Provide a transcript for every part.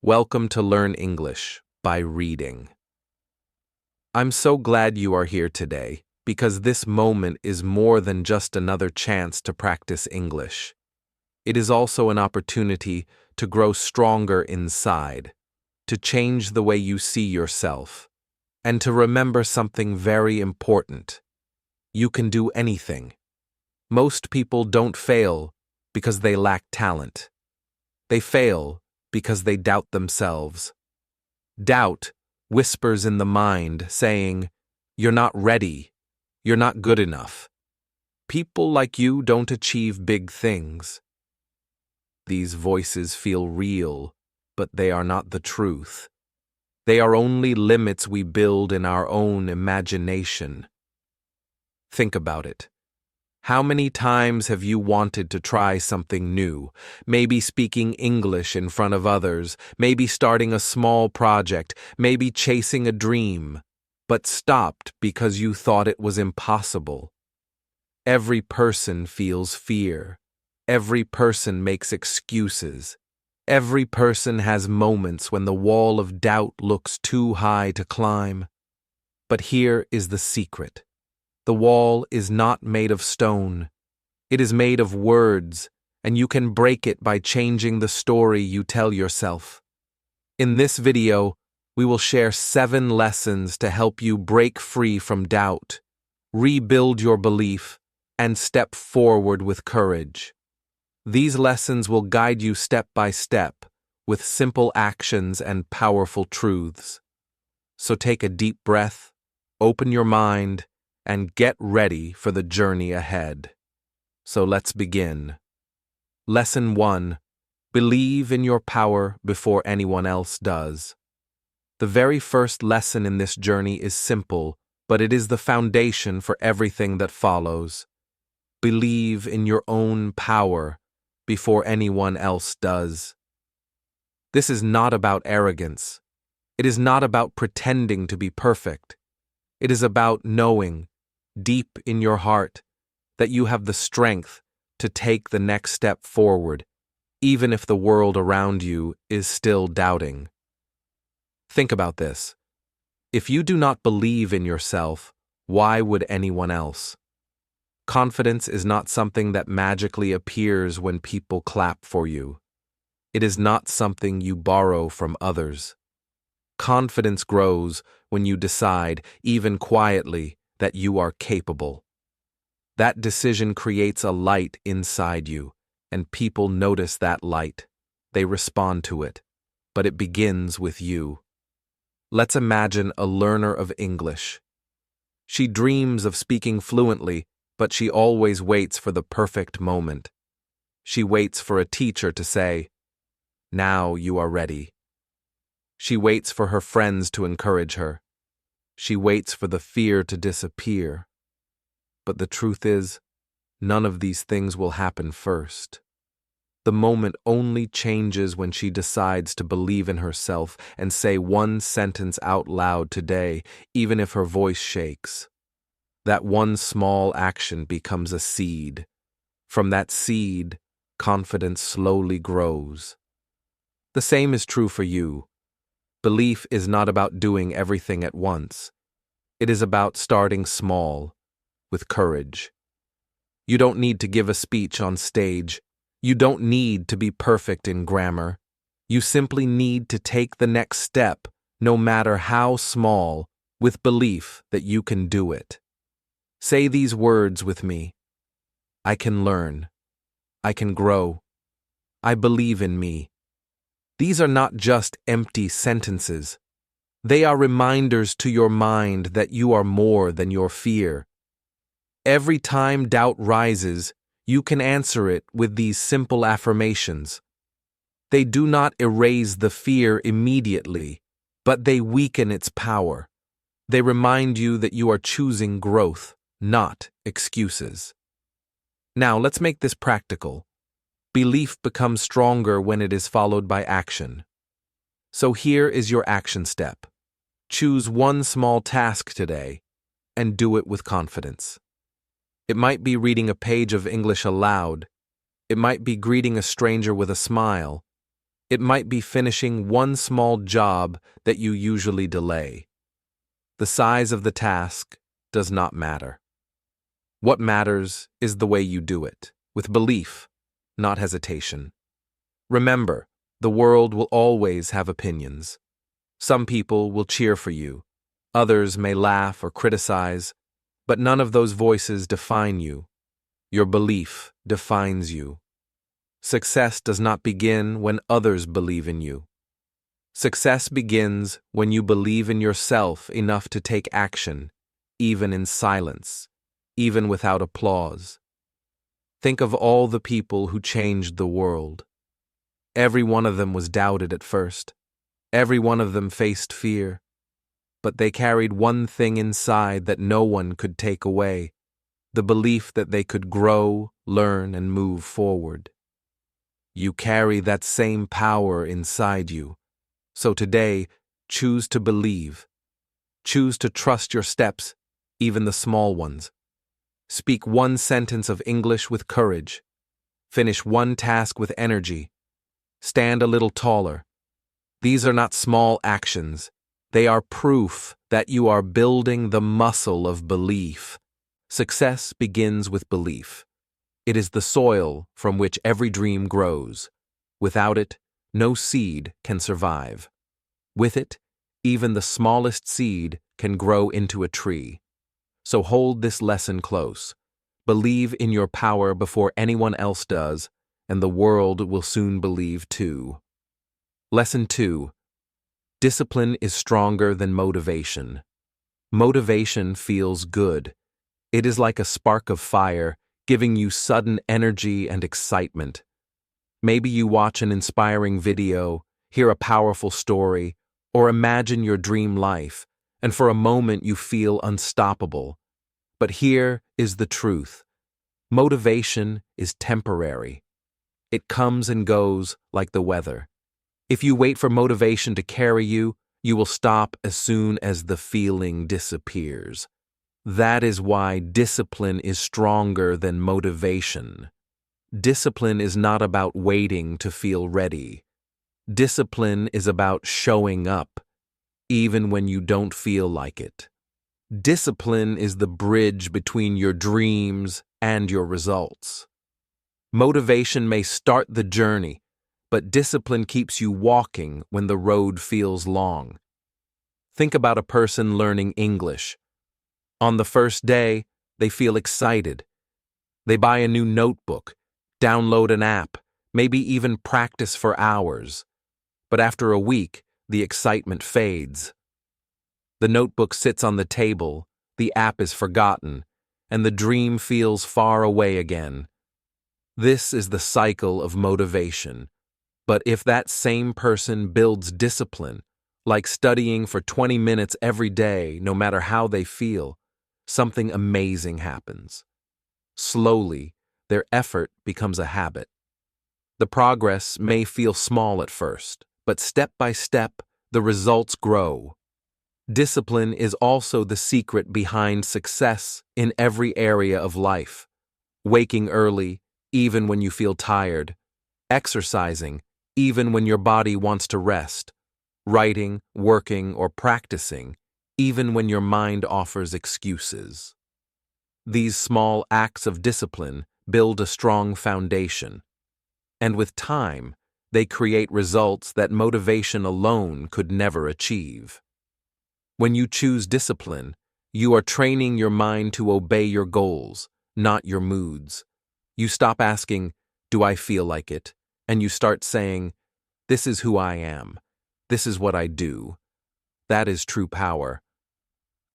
Welcome to Learn English by Reading. I'm so glad you are here today because this moment is more than just another chance to practice English. It is also an opportunity to grow stronger inside, to change the way you see yourself, and to remember something very important. You can do anything. Most people don't fail because they lack talent. They fail because they doubt themselves. Doubt whispers in the mind, saying, "You're not ready. You're not good enough. People like you don't achieve big things." These voices feel real, but they are not the truth. They are only limits we build in our own imagination. Think about it. How many times have you wanted to try something new, maybe speaking English in front of others, maybe starting a small project, maybe chasing a dream, but stopped because you thought it was impossible? Every person feels fear. Every person makes excuses. Every person has moments when the wall of doubt looks too high to climb. But here is the secret. The wall is not made of stone. It is made of words, and you can break it by changing the story you tell yourself. In this video, we will share 7 lessons to help you break free from doubt, rebuild your belief, and step forward with courage. These lessons will guide you step by step with simple actions and powerful truths. So take a deep breath, open your mind, and get ready for the journey ahead. So let's begin. Lesson 1. Believe in your power before anyone else does. The very first lesson in this journey is simple, but it is the foundation for everything that follows. Believe in your own power before anyone else does. This is not about arrogance. It is not about pretending to be perfect. It is about knowing, deep in your heart, that you have the strength to take the next step forward, even if the world around you is still doubting. Think about this. If you do not believe in yourself, why would anyone else? Confidence is not something that magically appears when people clap for you. It is not something you borrow from others. Confidence grows when you decide, even quietly, that you are capable. That decision creates a light inside you, and people notice that light. They respond to it, but it begins with you. Let's imagine a learner of English. She dreams of speaking fluently, but she always waits for the perfect moment. She waits for a teacher to say, "Now you are ready." She waits for her friends to encourage her. She waits for the fear to disappear. But the truth is, none of these things will happen first. The moment only changes when she decides to believe in herself and say one sentence out loud today, even if her voice shakes. That one small action becomes a seed. From that seed, confidence slowly grows. The same is true for you. Belief is not about doing everything at once. It is about starting small, with courage. You don't need to give a speech on stage. You don't need to be perfect in grammar. You simply need to take the next step, no matter how small, with belief that you can do it. Say these words with me. I can learn. I can grow. I believe in me. These are not just empty sentences. They are reminders to your mind that you are more than your fear. Every time doubt rises, you can answer it with these simple affirmations. They do not erase the fear immediately, but they weaken its power. They remind you that you are choosing growth, not excuses. Now let's make this practical. Belief becomes stronger when it is followed by action. So here is your action step. Choose one small task today and do it with confidence. It might be reading a page of English aloud. It might be greeting a stranger with a smile. It might be finishing one small job that you usually delay. The size of the task does not matter. What matters is the way you do it, with belief, not hesitation. Remember, the world will always have opinions. Some people will cheer for you, others may laugh or criticize, but none of those voices define you. Your belief defines you. Success does not begin when others believe in you. Success begins when you believe in yourself enough to take action, even in silence, even without applause. Think of all the people who changed the world. Every one of them was doubted at first. Every one of them faced fear. But they carried one thing inside that no one could take away, the belief that they could grow, learn, and move forward. You carry that same power inside you. So today, choose to believe. Choose to trust your steps, even the small ones. Speak one sentence of English with courage. Finish one task with energy. Stand a little taller. These are not small actions. They are proof that you are building the muscle of belief. Success begins with belief. It is the soil from which every dream grows. Without it, no seed can survive. With it, even the smallest seed can grow into a tree. So hold this lesson close. Believe in your power before anyone else does, and the world will soon believe too. Lesson 2. Discipline is stronger than motivation. Motivation feels good. It is like a spark of fire, giving you sudden energy and excitement. Maybe you watch an inspiring video, hear a powerful story, or imagine your dream life, and for a moment you feel unstoppable. But here is the truth. Motivation is temporary. It comes and goes like the weather. If you wait for motivation to carry you, you will stop as soon as the feeling disappears. That is why discipline is stronger than motivation. Discipline is not about waiting to feel ready. Discipline is about showing up, even when you don't feel like it. Discipline is the bridge between your dreams and your results. Motivation may start the journey, but discipline keeps you walking when the road feels long. Think about a person learning English. On the first day, they feel excited. They buy a new notebook, download an app, maybe even practice for hours. But after a week, the excitement fades. The notebook sits on the table, the app is forgotten, and the dream feels far away again. This is the cycle of motivation. But if that same person builds discipline, like studying for 20 minutes every day, no matter how they feel, something amazing happens. Slowly, their effort becomes a habit. The progress may feel small at first, but step by step, the results grow. Discipline is also the secret behind success in every area of life. Waking early, even when you feel tired. Exercising, even when your body wants to rest. Writing, working, or practicing, even when your mind offers excuses. These small acts of discipline build a strong foundation. And with time, they create results that motivation alone could never achieve. When you choose discipline, you are training your mind to obey your goals, not your moods. You stop asking, "Do I feel like it?" and you start saying, "This is who I am. This is what I do." That is true power.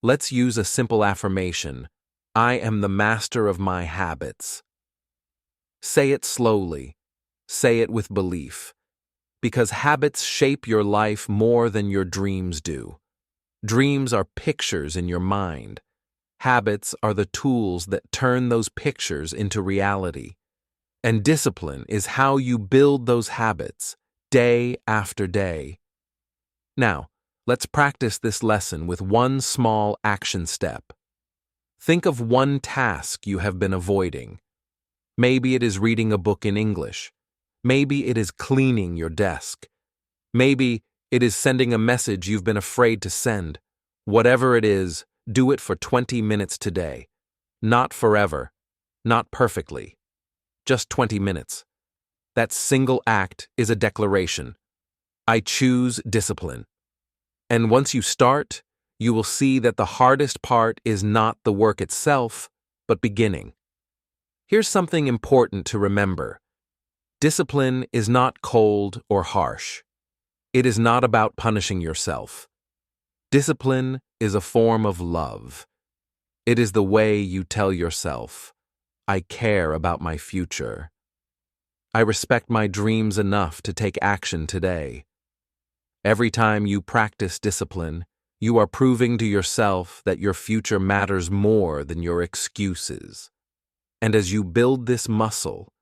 Let's use a simple affirmation. I am the master of my habits. Say it slowly. Say it with belief. Because habits shape your life more than your dreams do. Dreams are pictures in your mind. Habits are the tools that turn those pictures into reality. And discipline is how you build those habits, day after day. Now, let's practice this lesson with one small action step. Think of one task you have been avoiding. Maybe it is reading a book in English. Maybe it is cleaning your desk. Maybe it is sending a message you've been afraid to send. Whatever it is, do it for 20 minutes today. Not forever, not perfectly. Just 20 minutes. That single act is a declaration. I choose discipline. And once you start, you will see that the hardest part is not the work itself, but beginning. Here's something important to remember. Discipline is not cold or harsh. It is not about punishing yourself. Discipline is a form of love. It is the way you tell yourself, I care about my future. I respect my dreams enough to take action today. Every time you practice discipline, you are proving to yourself that your future matters more than your excuses. And as you build this muscle,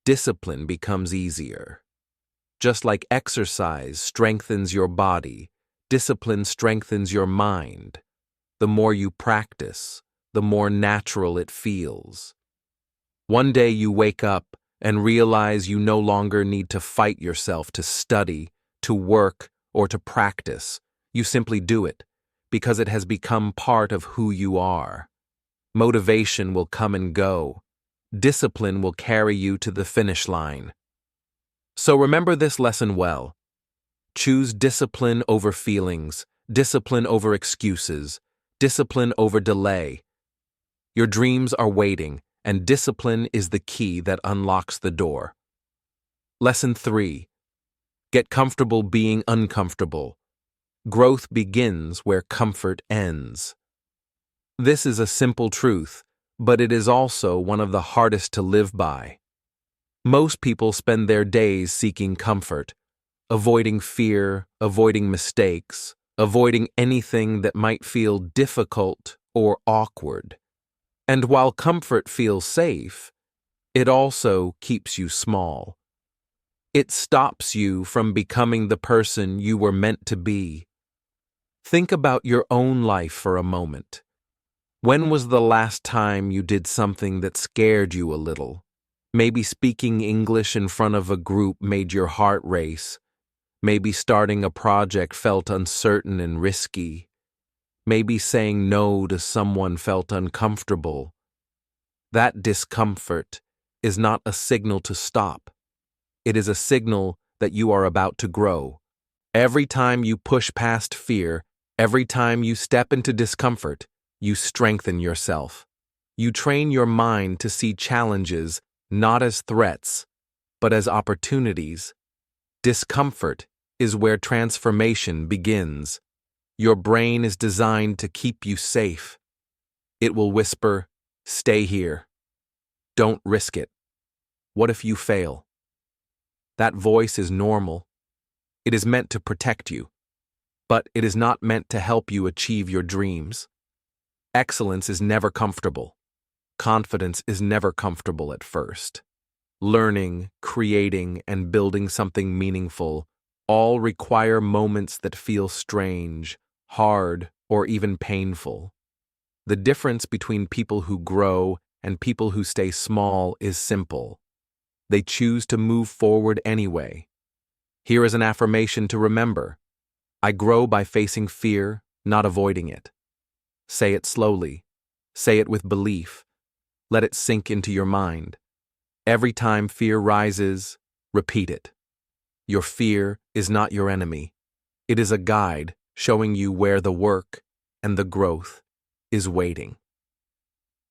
discipline becomes easier. Just like exercise strengthens your body, discipline strengthens your mind. The more you practice, the more natural it feels. One day you wake up and realize you no longer need to fight yourself to study, to work, or to practice. You simply do it, because it has become part of who you are. Motivation will come and go. Discipline will carry you to the finish line. So remember this lesson well. Choose discipline over feelings, discipline over excuses, discipline over delay. Your dreams are waiting, and discipline is the key that unlocks the door. Lesson 3. Get comfortable being uncomfortable. Growth begins where comfort ends. This is a simple truth, but it is also one of the hardest to live by. Most people spend their days seeking comfort, avoiding fear, avoiding mistakes, avoiding anything that might feel difficult or awkward. And while comfort feels safe, it also keeps you small. It stops you from becoming the person you were meant to be. Think about your own life for a moment. When was the last time you did something that scared you a little? Maybe speaking English in front of a group made your heart race. Maybe starting a project felt uncertain and risky. Maybe saying no to someone felt uncomfortable. That discomfort is not a signal to stop. It is a signal that you are about to grow. Every time you push past fear, every time you step into discomfort, you strengthen yourself. You train your mind to see challenges not as threats, but as opportunities. Discomfort is where transformation begins. Your brain is designed to keep you safe. It will whisper, "Stay here. Don't risk it. What if you fail?" That voice is normal. It is meant to protect you, but it is not meant to help you achieve your dreams. Excellence is never comfortable. Confidence is never comfortable at first. Learning, creating, and building something meaningful all require moments that feel strange, hard, or even painful. The difference between people who grow and people who stay small is simple. They choose to move forward anyway. Here is an affirmation to remember. I grow by facing fear, not avoiding it. Say it slowly. Say it with belief. Let it sink into your mind. Every time fear rises, repeat it. Your fear is not your enemy. It is a guide showing you where the work and the growth is waiting.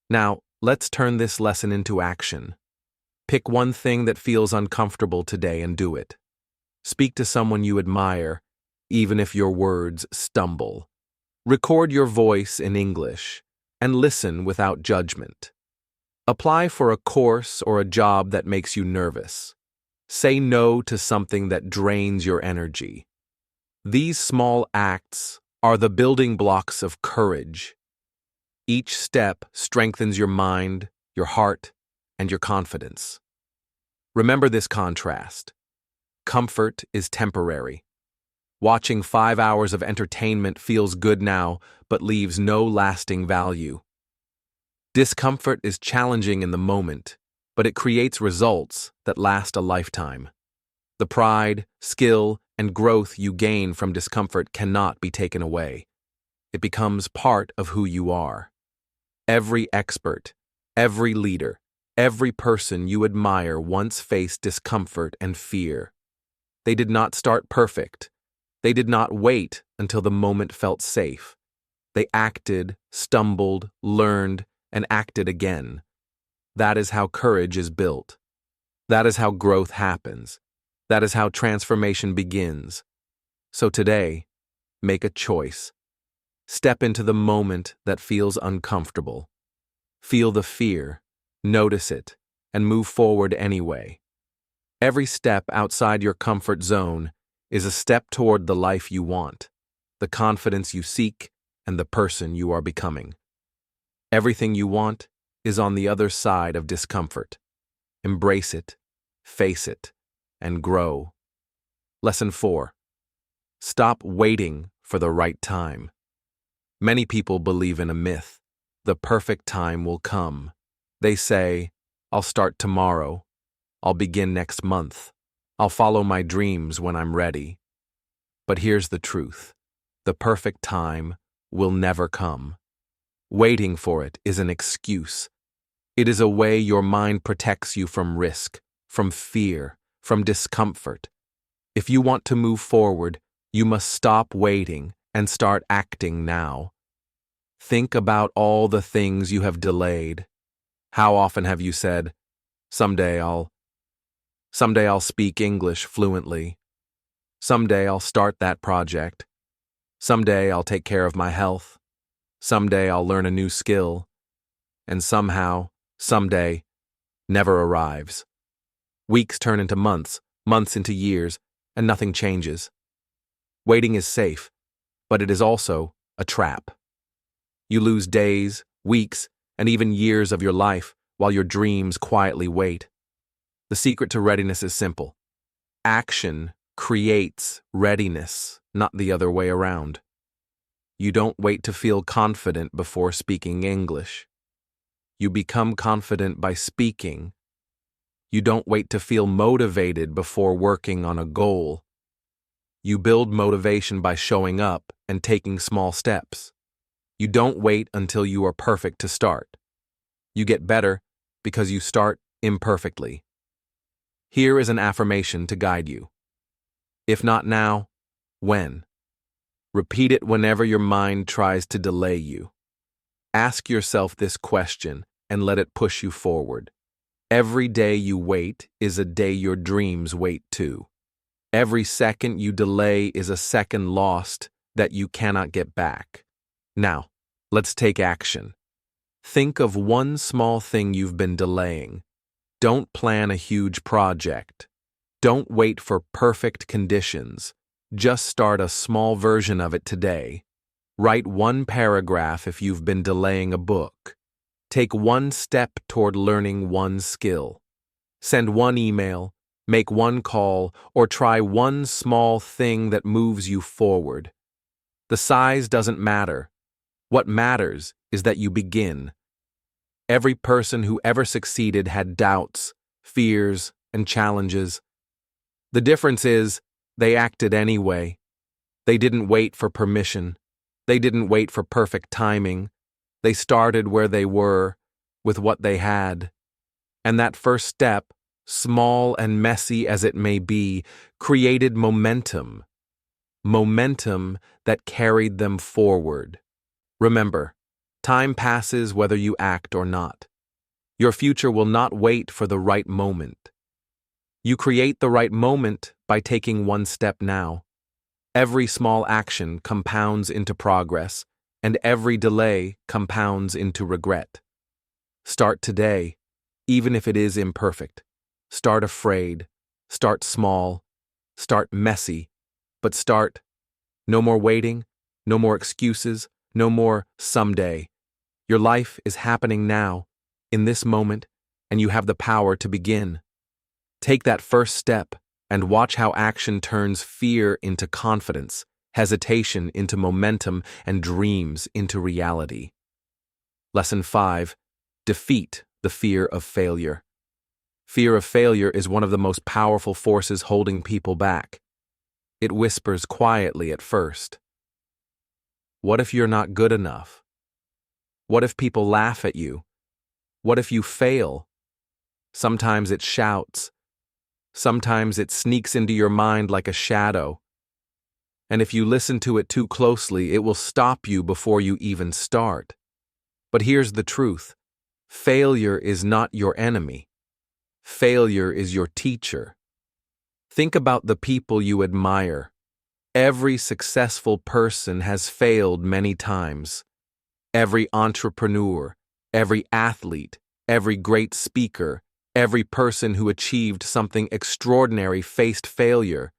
Now, let's turn this lesson into action. Pick one thing that feels uncomfortable today and do it. Speak to someone you admire, even if your words stumble. Record your voice in English and listen without judgment. Apply for a course or a job that makes you nervous. Say no to something that drains your energy. These small acts are the building blocks of courage. Each step strengthens your mind, your heart, and your confidence. Remember this contrast. Comfort is temporary. Watching 5 hours of entertainment feels good now, but leaves no lasting value. Discomfort is challenging in the moment, but it creates results that last a lifetime. The pride, skill, and growth you gain from discomfort cannot be taken away. It becomes part of who you are. Every expert, every leader, every person you admire once faced discomfort and fear. They did not start perfect. They did not wait until the moment felt safe. They acted, stumbled, learned, and acted again. That is how courage is built. That is how growth happens. That is how transformation begins. So today, make a choice. Step into the moment that feels uncomfortable. Feel the fear, notice it, and move forward anyway. Every step outside your comfort zone is a step toward the life you want, the confidence you seek, and the person you are becoming. Everything you want is on the other side of discomfort. Embrace it, face it, and grow. Lesson 4. Stop waiting for the right time. Many people believe in a myth. The perfect time will come. They say, I'll start tomorrow. I'll begin next month. I'll follow my dreams when I'm ready. But here's the truth. The perfect time will never come. Waiting for it is an excuse. It is a way your mind protects you from risk, from fear, from discomfort. If you want to move forward, you must stop waiting and start acting now. Think about all the things you have delayed. How often have you said, Someday I'll speak English fluently. Someday I'll start that project. Someday I'll take care of my health. Someday I'll learn a new skill. And somehow, someday, never arrives. Weeks turn into months, months into years, and nothing changes. Waiting is safe, but it is also a trap. You lose days, weeks, and even years of your life while your dreams quietly wait. The secret to readiness is simple. Action creates readiness, not the other way around. You don't wait to feel confident before speaking English. You become confident by speaking. You don't wait to feel motivated before working on a goal. You build motivation by showing up and taking small steps. You don't wait until you are perfect to start. You get better because you start imperfectly. Here is an affirmation to guide you. If not now, when? Repeat it whenever your mind tries to delay you. Ask yourself this question and let it push you forward. Every day you wait is a day your dreams wait too. Every second you delay is a second lost that you cannot get back. Now, let's take action. Think of one small thing you've been delaying. Don't plan a huge project. Don't wait for perfect conditions. Just start a small version of it today. Write one paragraph if you've been delaying a book. Take one step toward learning one skill. Send one email, make one call, or try one small thing that moves you forward. The size doesn't matter. What matters is that you begin. Every person who ever succeeded had doubts, fears, and challenges. The difference is, they acted anyway. They didn't wait for permission. They didn't wait for perfect timing. They started where they were, with what they had. And that first step, small and messy as it may be, created momentum. Momentum that carried them forward. Remember, time passes whether you act or not. Your future will not wait for the right moment. You create the right moment by taking one step now. Every small action compounds into progress, and every delay compounds into regret. Start today, even if it is imperfect. Start afraid. Start small. Start messy. But start. No more waiting. No more excuses. No more someday. Your life is happening now, in this moment, and you have the power to begin. Take that first step and watch how action turns fear into confidence, hesitation into momentum, and dreams into reality. Lesson 5. Defeat the fear of failure. Fear of failure is one of the most powerful forces holding people back. It whispers quietly at first. What if you're not good enough? What if people laugh at you? What if you fail? Sometimes it shouts. Sometimes it sneaks into your mind like a shadow. And if you listen to it too closely, it will stop you before you even start. But here's the truth. Failure is not your enemy. Failure is your teacher. Think about the people you admire. Every successful person has failed many times. Every entrepreneur, every athlete, every great speaker, every person who achieved something extraordinary faced failure,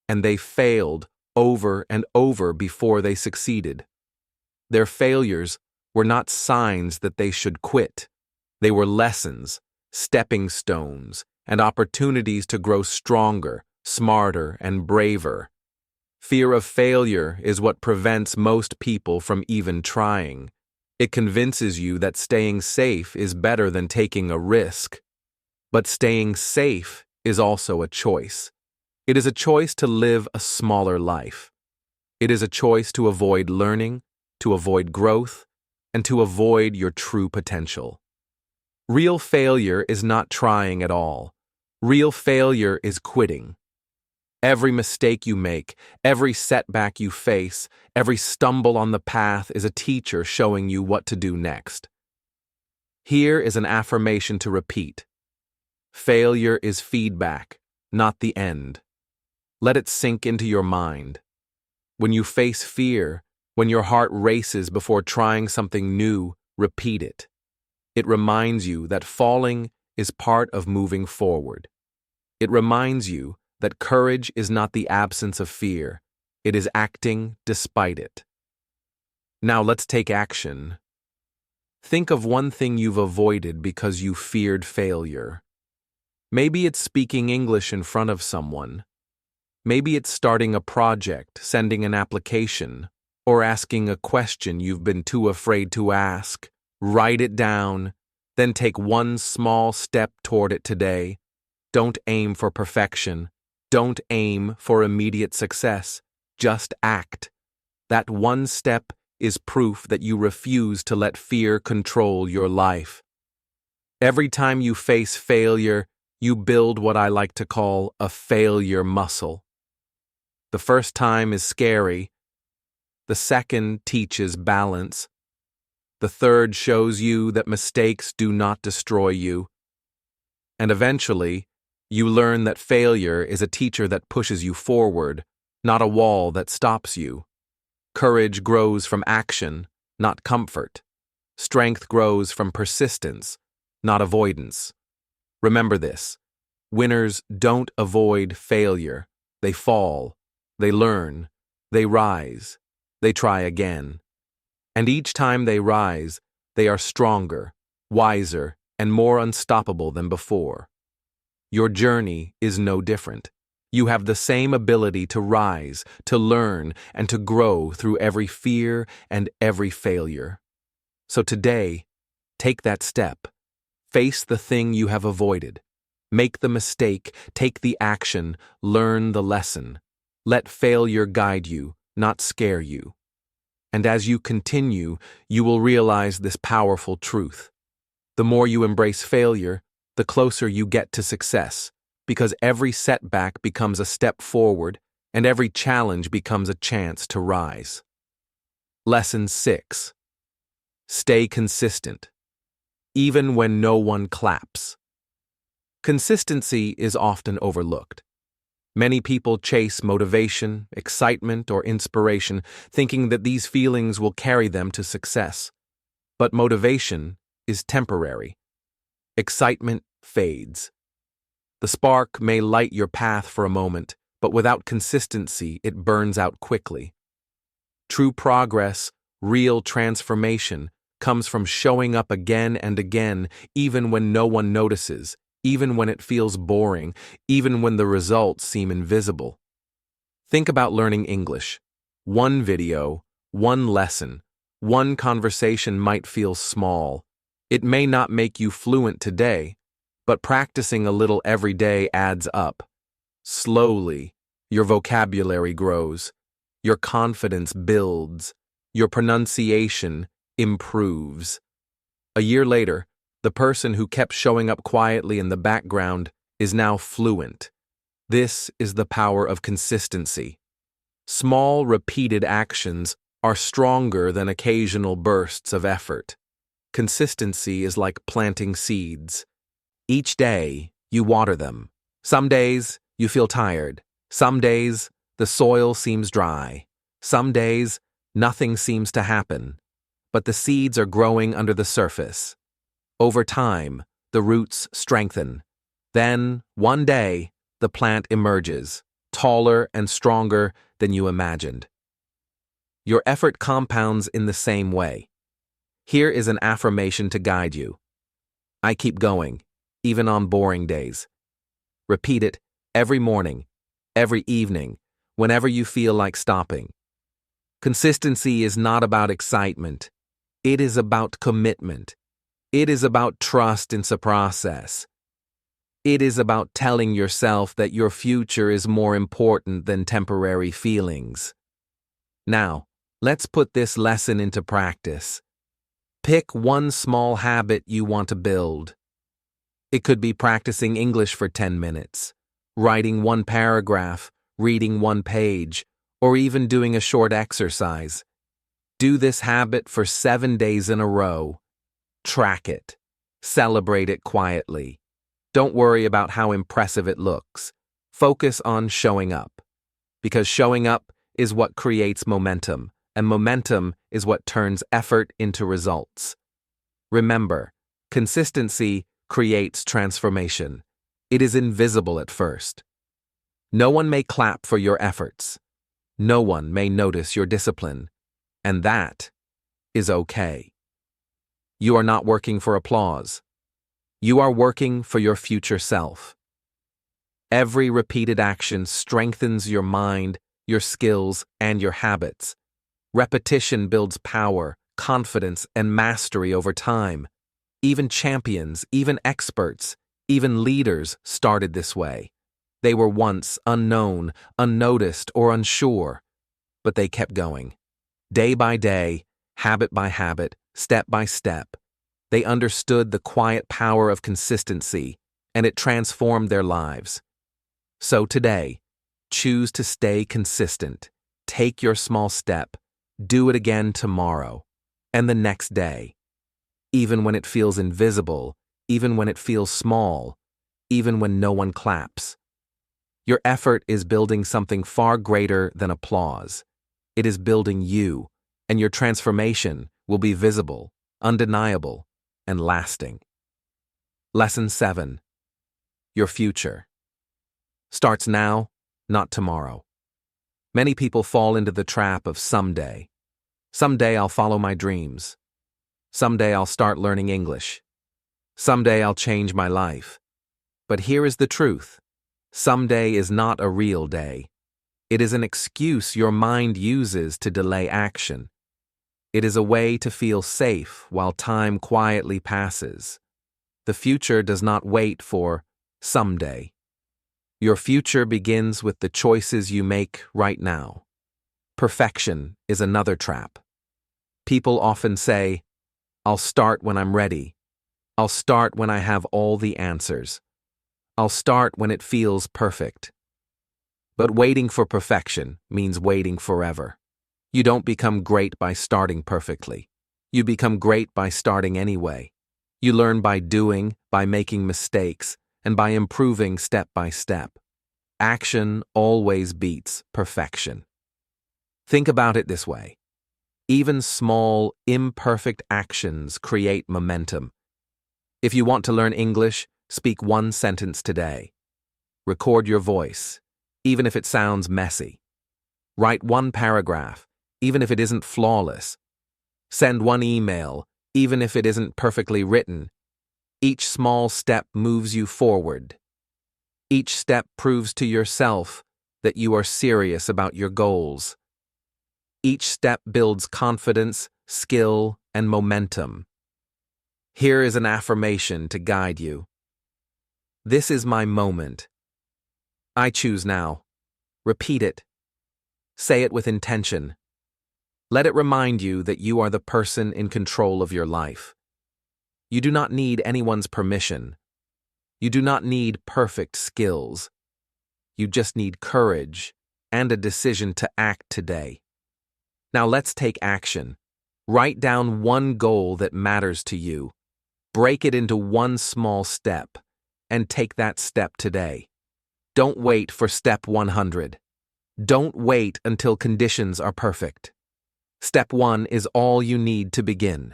and they failed over and over before they succeeded. Their failures were not signs that they should quit. They were lessons, stepping stones, and opportunities to grow stronger, smarter, and braver. Fear of failure is what prevents most people from even trying. It convinces you that staying safe is better than taking a risk. But staying safe is also a choice. It is a choice to live a smaller life. It is a choice to avoid learning, to avoid growth, and to avoid your true potential. Real failure is not trying at all. Real failure is quitting. Every mistake you make, every setback you face, every stumble on the path is a teacher showing you what to do next. Here is an affirmation to repeat. Failure is feedback, not the end. Let it sink into your mind. When you face fear, when your heart races before trying something new, repeat it. It reminds you that falling is part of moving forward. It reminds you that courage is not the absence of fear. It is acting despite it. Now let's take action. Think of one thing you've avoided because you feared failure. Maybe it's speaking English in front of someone. Maybe it's starting a project, sending an application, or asking a question you've been too afraid to ask. Write it down, then take one small step toward it today. Don't aim for perfection. Don't aim for immediate success. Just act. That one step is proof that you refuse to let fear control your life. Every time you face failure, you build what I like to call a failure muscle. The first time is scary. The second teaches balance. The third shows you that mistakes do not destroy you. And eventually, you learn that failure is a teacher that pushes you forward, not a wall that stops you. Courage grows from action, not comfort. Strength grows from persistence, not avoidance. Remember this. Winners don't avoid failure. They fall. They learn. They rise. They try again. And each time they rise, they are stronger, wiser, and more unstoppable than before. Your journey is no different. You have the same ability to rise, to learn, and to grow through every fear and every failure. So today, take that step. Face the thing you have avoided. Make the mistake, take the action, learn the lesson. Let failure guide you, not scare you. And as you continue, you will realize this powerful truth. The more you embrace failure, the closer you get to success, because every setback becomes a step forward, and every challenge becomes a chance to rise. Lesson 6. Stay consistent, even when no one claps. Consistency is often overlooked. Many people chase motivation, excitement, or inspiration, thinking that these feelings will carry them to success. But motivation is temporary. Excitement fades. The spark may light your path for a moment, but without consistency, it burns out quickly. True progress, real transformation, comes from showing up again and again, even when no one notices, even when it feels boring, even when the results seem invisible. Think about learning English. One video, one lesson, one conversation might feel small. It may not make you fluent today, But practicing a little every day adds up. Slowly, your vocabulary grows, your confidence builds, your pronunciation improves. A year later, the person who kept showing up quietly in the background is now fluent. This is the power of consistency. Small, repeated actions are stronger than occasional bursts of effort. Consistency is like planting seeds. Each day, you water them. Some days, you feel tired. Some days, the soil seems dry. Some days, nothing seems to happen. But the seeds are growing under the surface. Over time, the roots strengthen. Then, one day, the plant emerges, taller and stronger than you imagined. Your effort compounds in the same way. Here is an affirmation to guide you. I keep going, even on boring days. Repeat it every morning, every evening, whenever you feel like stopping. Consistency is not about excitement. It is about commitment. It is about trust in the process. It is about telling yourself that your future is more important than temporary feelings. Now, let's put this lesson into practice. Pick one small habit you want to build. It could be practicing English for 10 minutes, writing one paragraph, reading one page, or even doing a short exercise. Do this habit for 7 days in a row. Track it. Celebrate it quietly. Don't worry about how impressive it looks. Focus on showing up. Because showing up is what creates momentum, and momentum is what turns effort into results. Remember, consistency creates transformation. It is invisible at first. No one may clap for your efforts. No one may notice your discipline. And that is okay. You are not working for applause. You are working for your future self. Every repeated action strengthens your mind, your skills, and your habits. Repetition builds power, confidence, and mastery over time. Even champions, even experts, even leaders started this way. They were once unknown, unnoticed, or unsure, but they kept going. Day by day, habit by habit, step by step, they understood the quiet power of consistency, and it transformed their lives. So today, choose to stay consistent. Take your small step. Do it again tomorrow, and the next day. Even when it feels invisible, even when it feels small, even when no one claps. Your effort is building something far greater than applause. It is building you, and your transformation will be visible, undeniable, and lasting. Lesson 7. Your future starts now, not tomorrow. Many people fall into the trap of someday. Someday I'll follow my dreams. Someday I'll start learning English. Someday I'll change my life. But here is the truth. Someday is not a real day. It is an excuse your mind uses to delay action. It is a way to feel safe while time quietly passes. The future does not wait for someday. Your future begins with the choices you make right now. Perfection is another trap. People often say, I'll start when I'm ready. I'll start when I have all the answers. I'll start when it feels perfect. But waiting for perfection means waiting forever. You don't become great by starting perfectly. You become great by starting anyway. You learn by doing, by making mistakes, and by improving step by step. Action always beats perfection. Think about it this way. Even small, imperfect actions create momentum. If you want to learn English, speak one sentence today. Record your voice, even if it sounds messy. Write one paragraph, even if it isn't flawless. Send one email, even if it isn't perfectly written. Each small step moves you forward. Each step proves to yourself that you are serious about your goals. Each step builds confidence, skill, and momentum. Here is an affirmation to guide you. This is my moment. I choose now. Repeat it. Say it with intention. Let it remind you that you are the person in control of your life. You do not need anyone's permission. You do not need perfect skills. You just need courage and a decision to act today. Now let's take action. Write down one goal that matters to you. Break it into one small step, and take that step today. Don't wait for step 100. Don't wait until conditions are perfect. Step 1 is all you need to begin.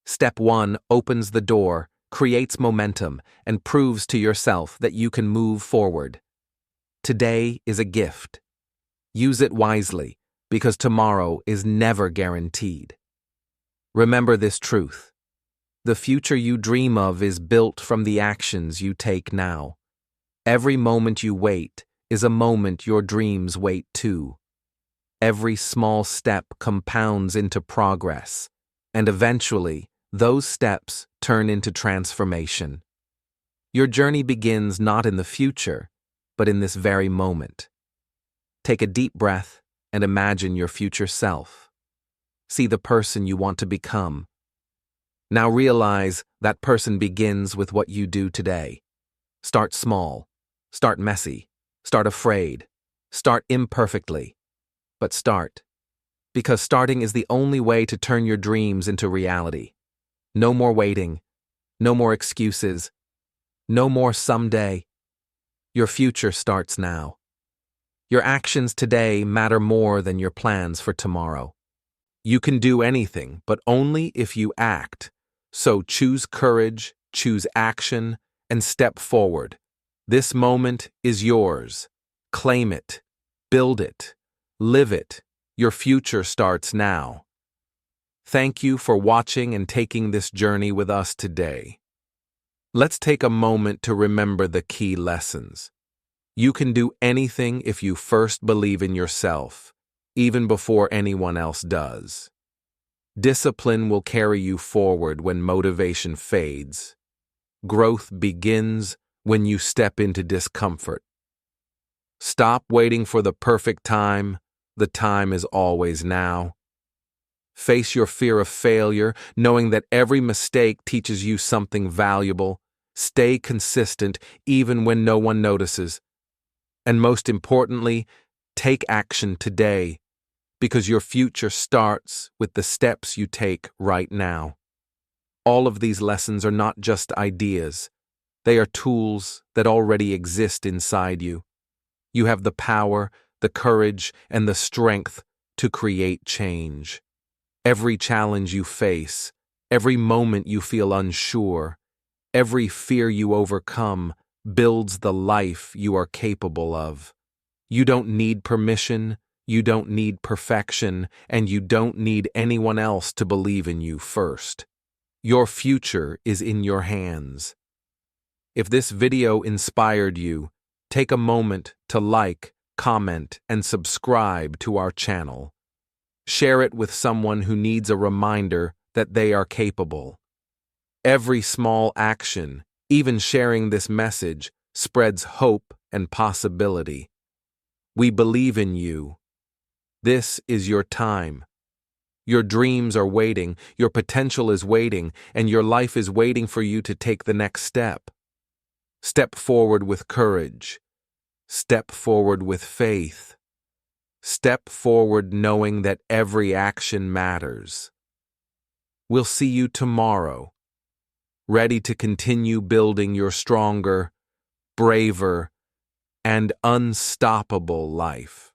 Step 1 opens the door, creates momentum, and proves to yourself that you can move forward. Today is a gift. Use it wisely, because tomorrow is never guaranteed. Remember this truth. The future you dream of is built from the actions you take now. Every moment you wait is a moment your dreams wait too. Every small step compounds into progress, and eventually, those steps turn into transformation. Your journey begins not in the future, but in this very moment. Take a deep breath and imagine your future self. See the person you want to become. Now realize that person begins with what you do today. Start small. Start messy. Start afraid. Start imperfectly. But start. Because starting is the only way to turn your dreams into reality. No more waiting. No more excuses. No more someday. Your future starts now. Your actions today matter more than your plans for tomorrow. You can do anything, but only if you act. So choose courage, choose action, and step forward. This moment is yours. Claim it. Build it. Live it. Your future starts now. Thank you for watching and taking this journey with us today. Let's take a moment to remember the key lessons. You can do anything if you first believe in yourself, even before anyone else does. Discipline will carry you forward when motivation fades. Growth begins when you step into discomfort. Stop waiting for the perfect time. The time is always now. Face your fear of failure, knowing that every mistake teaches you something valuable. Stay consistent even when no one notices. And most importantly, take action today, because your future starts with the steps you take right now. All of these lessons are not just ideas. They are tools that already exist inside you. You have the power, the courage, and the strength to create change. Every challenge you face, every moment you feel unsure, every fear you overcome builds the life you are capable of. You don't need permission, you don't need perfection, and you don't need anyone else to believe in you first. Your future is in your hands. If this video inspired you, take a moment to like, comment, and subscribe to our channel. Share it with someone who needs a reminder that they are capable. Every small action, even sharing this message, spreads hope and possibility. We believe in you. This is your time. Your dreams are waiting, your potential is waiting, and your life is waiting for you to take the next step. Step forward with courage. Step forward with faith. Step forward knowing that every action matters. We'll see you tomorrow, ready to continue building your stronger, braver, and unstoppable life.